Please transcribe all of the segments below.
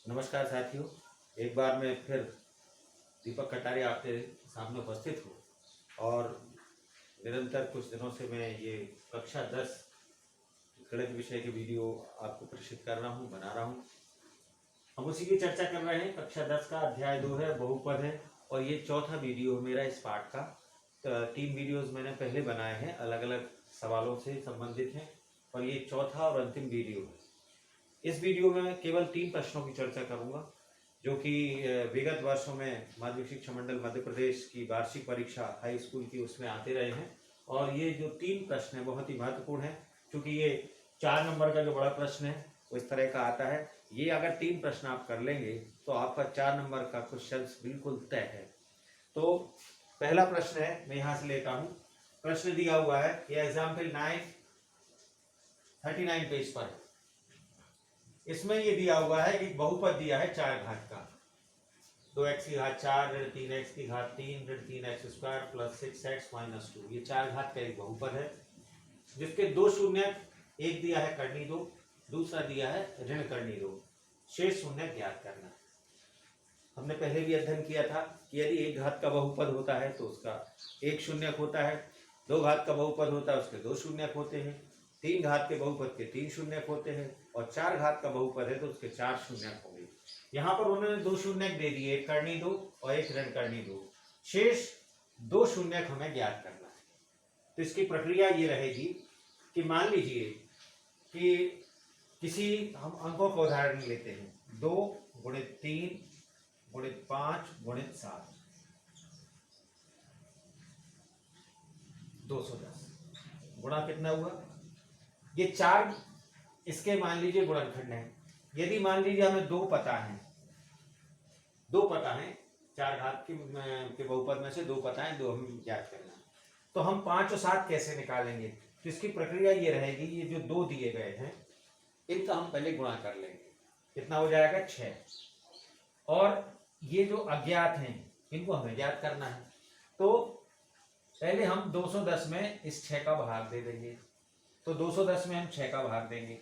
नमस्कार साथियों, एक बार मैं फिर दीपक कटारिया आपके सामने उपस्थित हूँ और निरंतर कुछ दिनों से मैं ये कक्षा 10 गणित विषय के वीडियो आपको प्रेषित कर रहा हूँ, बना रहा हूँ। हम उसी की चर्चा कर रहे हैं। कक्षा 10 का अध्याय 2 है, बहुपद है और ये चौथा वीडियो मेरा इस पाठ का। 3 वीडियोस मैंने पहले बनाए हैं, अलग अलग सवालों से संबंधित हैं और ये चौथा और अंतिम वीडियो है। इस वीडियो में केवल 3 प्रश्नों की चर्चा करूंगा जो कि विगत वर्षों में माध्यमिक शिक्षा मंडल मध्य प्रदेश की वार्षिक परीक्षा हाई स्कूल की उसमें आते रहे हैं। और ये जो 3 प्रश्न है बहुत ही महत्वपूर्ण है, क्योंकि ये 4 नंबर का जो बड़ा प्रश्न है वो इस तरह का आता है। ये अगर 3 प्रश्न आप कर लेंगे तो आपका 4 नंबर का क्वेश्चन बिल्कुल तय है। तो पहला प्रश्न है, मैं यहाँ से लेता हूँ। प्रश्न दिया हुआ है, ये एग्जाम्पल 939 पेज पर है। इसमें ये दिया हुआ है कि बहुपद दिया है 4 घात का, 2x की घात 4 ऋण 3x की घात 3 ऋण 3x square plus 6x minus 2। ये 4 घात का एक बहुपद है जिसके 2 शून्य, एक दिया है करनी 2, दूसरा दिया है ऋण करनी 2। शेष शून्य ज्ञात करना। हमने पहले भी अध्ययन किया था कि यदि 1 घात का बहुपद होता है तो उसका 1 शून्यक होता है, 2 घात का बहुपद होता है उसके 2 शून्यक होते हैं, 3 घात के बहुपद के 3 शून्यक होते हैं और 4 घात का बहुपद है तो उसके 4 शून्यक होंगे। यहाँ पर उन्होंने 2 शून्यक दे दिए, एक करनी 2 और एक ऋण करनी 2। शेष 2 शून्यक हमें ज्ञात करना है। तो इसकी प्रक्रिया ये रहेगी कि मान लीजिए कि किसी, हम अंकों का उदाहरण लेते हैं, 2 गुणित 3 गुणित 5 गुणित 7, 210 गुणा कितना हुआ? ये 4 इसके मान लीजिए गुणनखंड है। यदि मान लीजिए हमें 2 पता है, 4 घात के बहुपद में से 2 पता है, 2 हमें ज्ञात करना है। तो हम 5 और 7 कैसे निकालेंगे? तो इसकी प्रक्रिया ये रहेगी, ये जो 2 दिए गए हैं इनका हम पहले गुणा कर लेंगे। कितना हो जाएगा? 6। और ये जो अज्ञात हैं इनको हमें ज्ञात करना है। तो पहले हम 210 में इस 6 का भाग दे देंगे। तो 210 में हम 6 का भाग देंगे।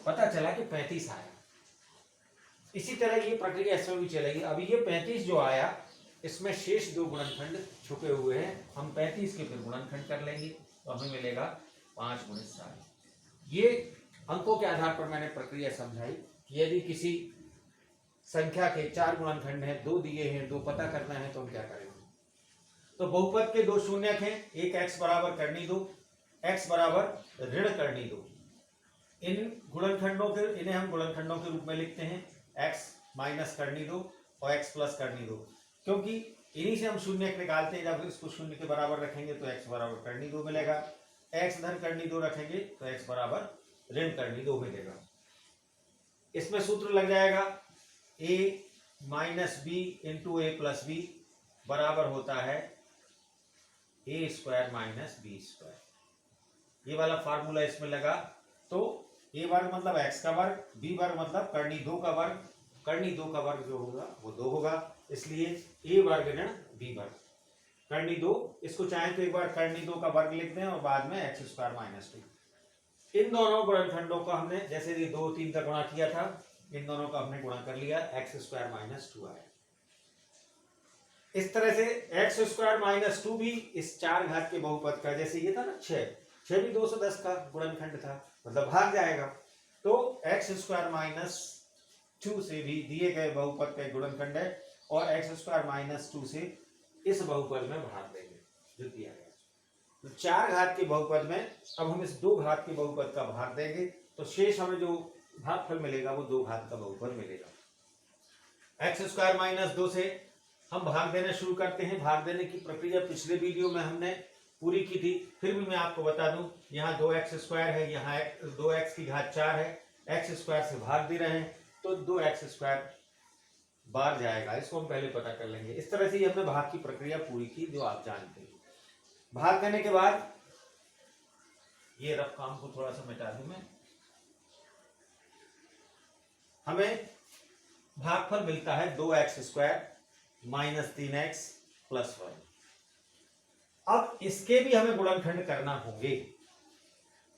पता चला कि 35 आया। इसी तरह ये प्रक्रिया इसमें भी चलेगी। अभी ये 35 जो आया इसमें शेष 2 गुणनखंड छुपे हुए हैं, हम 35 के फिर गुणनखंड कर लेंगे तो हमें मिलेगा 5 गुणित 7। ये अंकों के आधार पर मैंने प्रक्रिया समझाई कि यदि किसी संख्या के 4 गुणनखंड हैं, 2 दिए हैं, 2 पता करना है तो हम क्या करेंगे? तो बहुपद के 2 शून्यक हैं, एक x बराबर करनी 2, x बराबर ऋण करनी 2। इन गुणनखंडों के, इन्हें हम गुणनखंडों के रूप में लिखते हैं, x माइनस करनी 2 और x प्लस करनी 2, क्योंकि इन्हीं से हम शून्य निकालते हैं। जब इसको शून्य के बराबर रखेंगे तो x बराबर करनी 2 मिलेगा, x धन करनी 2 रखेंगे तो x बराबर ऋण करनी 2 मिलेगा। इसमें सूत्र लग जाएगा a minus B into A plus B बराबर होता है A square minus B square. ये वाला फार्मूला इसमें लगा। तो ए वर्ग मतलब x का वर्ग, बी वर्ग मतलब करनी 2 का वर्ग, करनी 2 का वर्ग जो होगा वो 2 होगा, इसलिए ए वर्ग ऋण बी वर्ग करनी 2। इसको चाहे तो एक बार करनी 2 का वर्ग लिख दें और बाद में x स्क्वायर माइनस 2। इन दोनों गुणनखंडों का हमने, जैसे ये 2 3 का गुणा किया था, इन दोनों का हमने गुणा कर लिया, x स्क्वायर माइनस 2 आया। इस तरह से x स्क्वायर माइनस 2 भी इस 4 घात के बहुपद का, जैसे ये था ना 6 भी 210 का गुणनखंड था, मतलब भाग जाएगा। तो x स्क्वायर माइनस 2 से भी दिए गए बहुपद का गुणनखंड है और x स्क्वायर माइनस 2 से इस बहुपद में भाग देंगे जो दिया गया। तो 4 घात के बहुपद में अब हम इस 2 घात के बहुपद का भाग देंगे तो शेष हमें जो भागफल मिलेगा वो 2 घात का बहुपद मिलेगा। x स्क्वायर माइनस 2 से हम भाग देना शुरू करते हैं। भाग देने की प्रक्रिया पिछले वीडियो में हमने पूरी की थी, फिर भी मैं आपको बता दूं, यहाँ 2x स्क्वायर है, यहाँ 2x की घात 4 है, x स्क्वायर से भाग दे रहे हैं तो 2x स्क्वायर बाहर जाएगा। इसको हम पहले पता कर लेंगे। इस तरह से हमने भाग की प्रक्रिया पूरी की जो आप जानते हैं। भाग करने के बाद ये रफ काम को थोड़ा सा मिटा दूं मैं, हमें भागफल मिलता है 2x square minus 3x plus 1। अब इसके भी हमें गुणनखंड करना होंगे।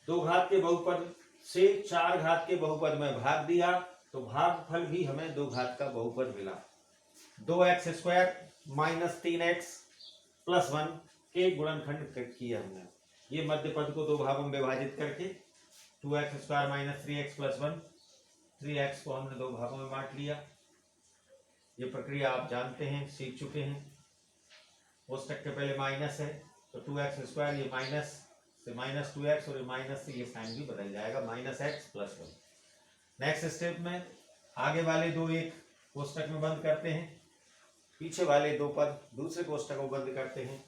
2 घात के बहुपद से 4 घात के बहुपद में भाग दिया तो भागफल भी हमें 2 घात का बहुपद मिला। 2x² माइनस 3x प्लस 1 के गुणनखंड किया हमने। ये मध्य पद को 2 भागों में विभाजित करके 2x² minus 3x plus 1, 3x को हमने 2 भागों में बांट लिया। ये प्रक्रिया आप जानते हैं, सीख चुके हैं। कोष्टक के पहले माइनस है तो 2x², ये माइनस से माइनस 2x और ये माइनस से ये साइन भी बदल जाएगा, minus x plus 1। Next step में आगे वाले 2 एक कोष्टक में बंद करते हैं, पीछे वाले 2 पद दूसरे कोष्टक को बंद करते हैं।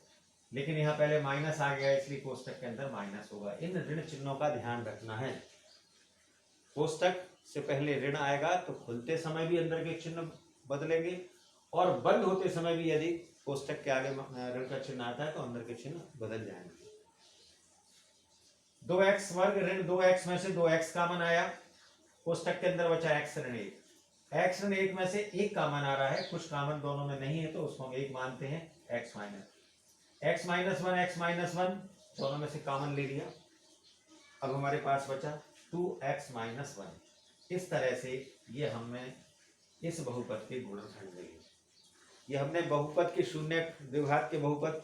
लेकिन यहाँ पहले माइनस आ गया इसलिए कोष्टक के अंदर माइनस होगा। इन ऋण चिन्हों का ध्यान रखना है। कोष्टक से पहले ऋण आएगा तो खुलते समय भी अंदर के चिन्ह बदलेंगे और बंद होते समय भी यदि कोष्टक के आगे ऋण का चिन्ह आता है तो अंदर के चिन्ह बदल जाएंगे। 2x वर्ग ऋण 2x में से 2x कॉमन आया, कोष्टक के अंदर बचा x ऋण 1। x ऋण 1 में से 1 कॉमन आ रहा है, कुछ कॉमन दोनों में नहीं है तो उसको हम 1 मानते हैं। x माइनस 1 दोनों में से कॉमन ले लिया। अब हमारे पास बचा 2x माइनस 1। इस तरह से ये हमने इस बहुपद के गुणनखंड लिए। ये हमने बहुपद के शून्य द्विघात के बहुपद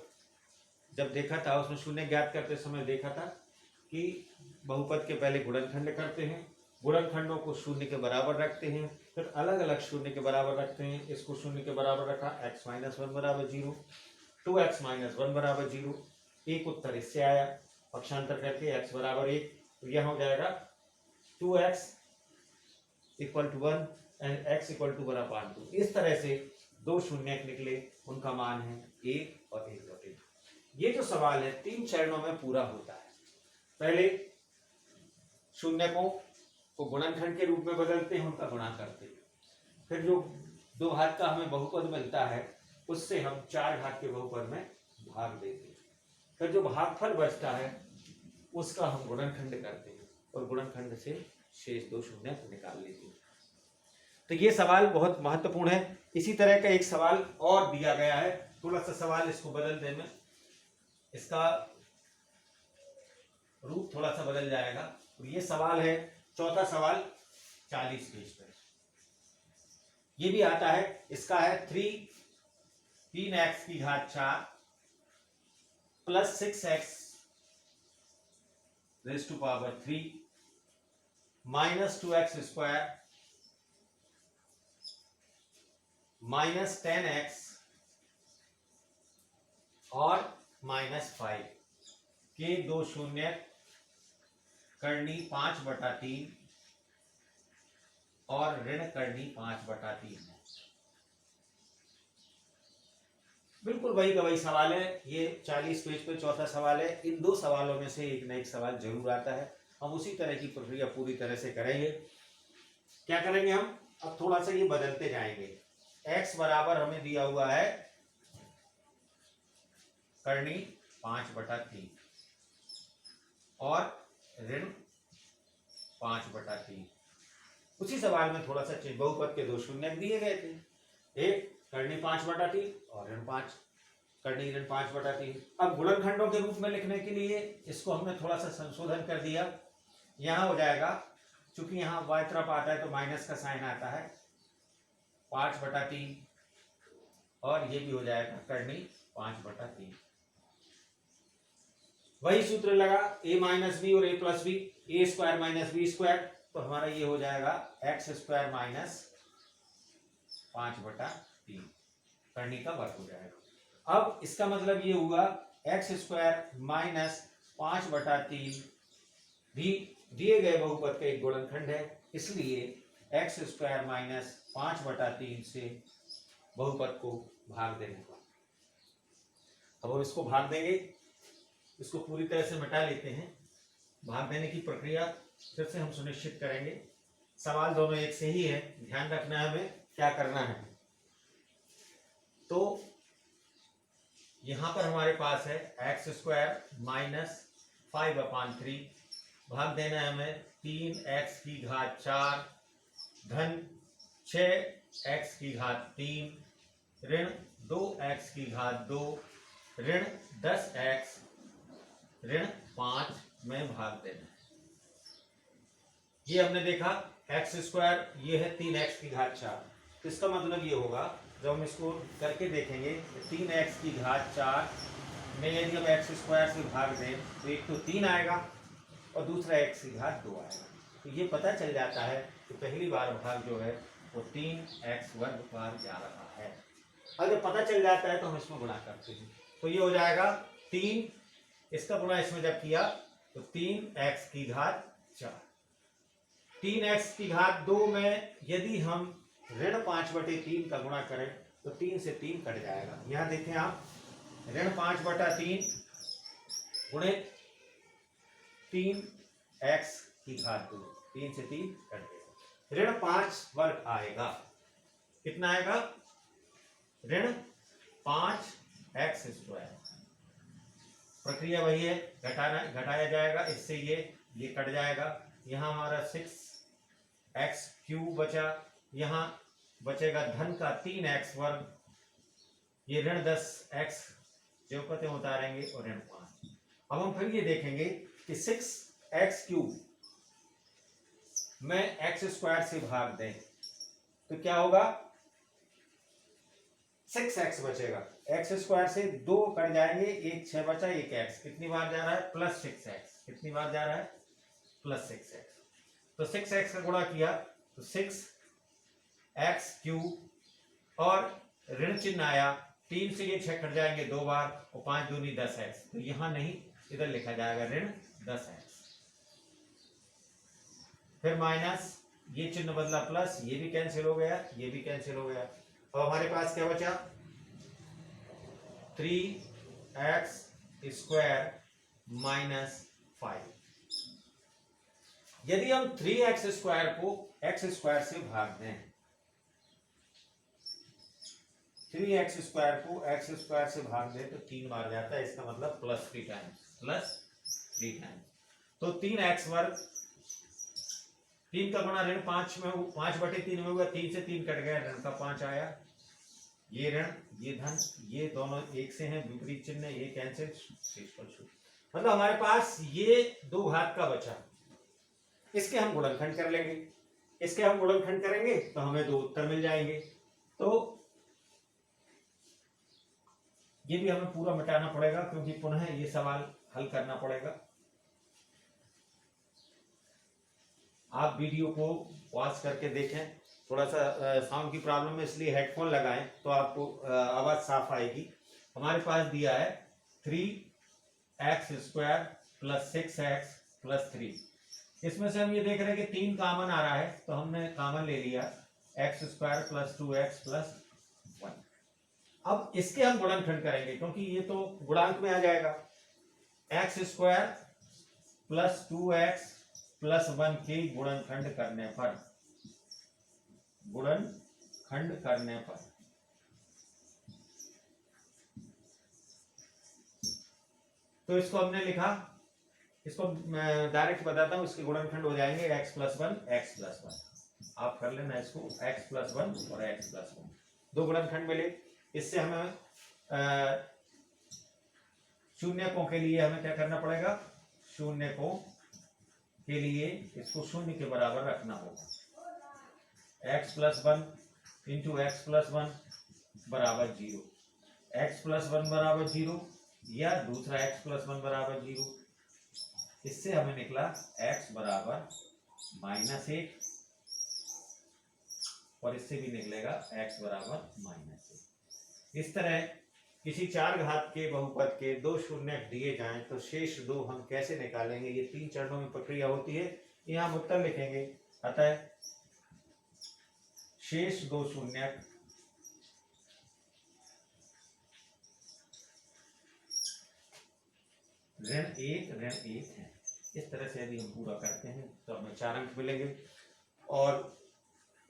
जब देखा था, उसमें शून्य ज्ञात करते समय देखा था कि बहुपद के पहले गुणनखंड करते हैं, गुणनखंडों को शून्य के बराबर रखते हैं, फिर अलग अलग शून्य के बराबर रखते हैं। इसको शून्य के बराबर रखा, x माइनस 1 बराबर 0, 2x माइनस 1 बराबर 0। एक उत्तर इससे आया, पक्षांतर करके x बराबर 1, तो यह हो जाएगा 2x equal to 1 and x equal to 1/2। इस तरह से 2 शून्य निकले, उनका मान है 1 और 1/1। ये जो सवाल है 3 चरणों में पूरा होता है। पहले शून्यकों को गुणनखंड के रूप में बदलते हैं, उनका गुणा करते हैं। फिर जो 2 घात का हमें बहुपद मिलता है उससे हम 4 घात के बहुपद में भाग देते हैं। फिर जो भागफल बचता है उसका हम गुणनखंड करते हैं और गुणनखंड से शेष 2 शून्य निकाल लेते हैं। तो ये सवाल बहुत महत्वपूर्ण है। इसी तरह का एक सवाल और दिया गया है, थोड़ा सा सवाल इसको बदल दे में, इसका रूप थोड़ा सा बदल जाएगा। तो ये सवाल है, चौथा सवाल 40 पेज पर। ये भी आता है, इसका है 3x की घात 4 plus 6x raise to power 3 minus 2x square minus 10x और माइनस 5 के 2 शून्य करनी 5/3 और ऋण करनी 5/3 है। बिल्कुल वही का वही सवाल है। ये 40 पेज पे चौथा सवाल है। इन 2 सवालों में से एक न एक सवाल जरूर आता है। हम उसी तरह की प्रक्रिया पूरी तरह से करेंगे। क्या करेंगे हम, अब थोड़ा सा ये बदलते जाएंगे। x बराबर हमें दिया हुआ है करनी 5/3 और ऋण 5/3। उसी सवाल में थोड़ा सा चेंज, बहुपद के 2 शून्य दिए गए थे, एक करनी 5/3 और ऋण 5 करनी ऋण 5/3। अब गुणनखंडों के रूप में लिखने के लिए इसको हमने थोड़ा सा संशोधन कर दिया। यहाँ हो जाएगा, चूंकि यहाँ y तरफ आता है तो माइनस का साइन आता है, 5/3 और ये भी हो जाएगा करनी 5/3। वही सूत्र लगा, a माइनस बी और a plus B, a square minus B square, तो हमारा ये हो जाएगा x² माइनस 5/3 करनी का वर्ग हो जाएगा। अब इसका मतलब ये हुआ x² माइनस 5/3 भी दिए गए बहुपद का एक गुणनखंड है, इसलिए x² माइनस 5/3 से बहुपद को भाग देने का। अब हम इसको भाग देंगे, इसको पूरी तरह से मिटा लेते हैं। भाग देने की प्रक्रिया फिर से हम सुनिश्चित करेंगे। सवाल दोनों एक से ही है, ध्यान रखना है हमें क्या करना है। तो यहां पर हमारे पास है x² माइनस 5/3, भाग देना है हमें 3x की घात 4 धन 6x की घात 3 ऋण 2x की घात 2 ऋण 10x ऋण 5 में भाग देना। ये हमने देखा एक्स स्क्वायर, ये है 3x की घात 4। तो इसका मतलब ये होगा, जब हम इसको करके देखेंगे 3x की घात 4 में यदि हम एक्स स्क्वायर से भाग दें तो एक तो 3 आएगा और दूसरा x की घात 2 आएगा। तो ये पता चल जाता है कि पहली बार भाग जो है वो 3x वर्ग बार जा रहा है। अगर पता चल जाता है तो हम इसमें गुणा करते हैं, तो ये हो जाएगा 3, इसका गुणा इसमें जब किया तो 3x की घात 4। 3x की घात 2 में यदि हम ऋण 5/3 का गुणा करें तो 3 से 3 कट जाएगा। यहां देखें आप, ऋण 5/3 गुणित 3x की घात 2, 3 से 3 कट गया, ऋण 5 वर्ग आएगा। कितना आएगा? ऋण 5x स्क्वायर। प्रक्रिया वही है, घटाया जाएगा, इससे ये कट जाएगा। यहाँ हमारा 6x क्यूब बचा, यहाँ बचेगा धन का 3x वर्ग, ये ऋण 10x जो पते उतारेंगे और ऋण 5। अब हम फिर ये देखेंगे कि 6x क्यूब में x स्क्वायर से भाग दें तो क्या होगा? 6x बचेगा, x स्क्वायर से 2 कट जाएंगे, 1 6 बचा, 1 x, कितनी बार जा रहा है? Plus 6x। कितनी बार जा रहा है? Plus 6x। तो 6x का गुणा किया तो 6x क्यूब और ऋण चिन्ह आया, 3 से ये 6 कट जाएंगे 2 बार और 5 दूनी 10x, तो यहां नहीं इधर लिखा जाएगा ऋण 10x। फिर माइनस, ये चिन्ह बदला प्लस, ये भी कैंसिल हो गया, ये भी कैंसिल हो गया। अब हमारे पास क्या बचा? 3x square minus 5। यदि हम 3x स्क्वायर को x स्क्वायर से भाग दें, 3x स्क्वायर को x स्क्वायर से भाग दें तो 3 बार जाता है, इसका मतलब प्लस 3 टाइम्स। तो 3x वर्ग, 3 का गुणा ऋण 5 में 5/3 में हुआ, 3 से 3 कट गया, ऋण का 5 आया। ये ऋण, ये धन, ये दोनों एक से हैं, विपरीत चिन्ह, ये कैंसिल, मतलब हमारे पास ये 2 घात का बचा। इसके हम गुणनखंड कर लेंगे, इसके हम गुणनखंड करेंगे तो हमें 2 उत्तर मिल जाएंगे। तो ये भी हमें पूरा मिटाना पड़ेगा क्योंकि पुनः ये सवाल हल करना पड़ेगा। आप वीडियो को पॉज करके देखें, थोड़ा सा साउंड की प्रॉब्लम है इसलिए हेडफोन लगाएं तो आपको आवाज साफ आएगी। हमारे पास दिया है 3x square plus 6x plus 3। इसमें से हम ये देख रहे हैं कि 3 कॉमन आ रहा है तो हमने कॉमन ले लिया, x square plus 2x plus 1। अब इसके हम गुणनखंड करेंगे क्योंकि ये तो गुणांक में आ जाएगा। x square plus 2x plus 1 के गुणनखंड करने पर, तो इसको हमने लिखा, इसको मैं डायरेक्ट बताता हूं, इसके गुणनखंड हो जाएंगे x प्लस 1 x प्लस 1। आप कर लेना इसको, x प्लस 1 और x प्लस 1, 2 गुणनखंड मिले। इससे हमें शून्यकों के लिए हमें क्या करना पड़ेगा? शून्यकों के लिए इसको शून्य के बराबर रखना होगा। x plus 1 into x plus 1 बराबर 0, x प्लस 1 बराबर 0 या दूसरा x प्लस 1 बराबर 0। इससे हमें निकला x बराबर -1 और इससे भी निकलेगा x बराबर -1। इस तरह किसी 4 घात के बहुपद के 2 शून्य दिए जाएं तो शेष 2 हम कैसे निकालेंगे? ये 3 चरणों में प्रक्रिया होती है, यहाँ हम उत्तर लिखेंगे। अतः शेष 2 शून्य ऋण 1 है। इस तरह से यदि हम पूरा करते हैं तो हमें 4 अंक मिलेंगे। और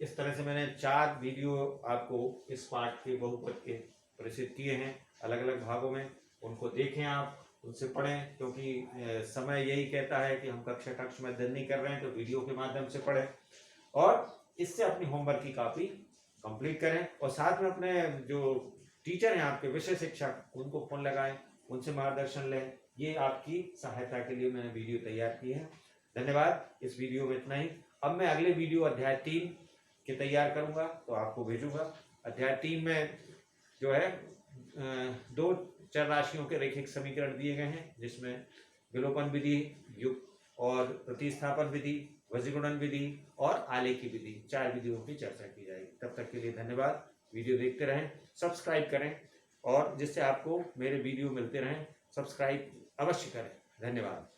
इस तरह से मैंने 4 वीडियो आपको इस पाठ के बहुपद के प्रस्तुत किए हैं अलग अलग भागों में, उनको देखें, आप उनसे पढ़ें, क्योंकि समय यही कहता है कि हम कक्ष में अध्ययन नहीं कर रहे हैं तो वीडियो के माध्यम से पढ़ें और इससे अपनी होमवर्क की कॉपी कंप्लीट करें। और साथ में अपने जो टीचर हैं आपके, विषय शिक्षक, उनको फोन लगाएं, उनसे मार्गदर्शन लें। ये आपकी सहायता के लिए मैंने वीडियो तैयार की है। धन्यवाद। इस वीडियो में इतना ही। अब मैं अगले वीडियो अध्याय 3 के तैयार करूंगा तो आपको भेजूंगा। अध्याय 3 में जो है 2 चर राशियों के रैखिक समीकरण दिए गए हैं, जिसमें विलोपन विधि, युग और प्रतिस्थापन विधि, वजीगुणन विधि और आलेखी विधि, 4 विधियों की चर्चा की जाएगी। तब तक के लिए धन्यवाद। वीडियो देखते रहें, सब्सक्राइब करें और जिससे आपको मेरे वीडियो मिलते रहें, सब्सक्राइब अवश्य करें। धन्यवाद।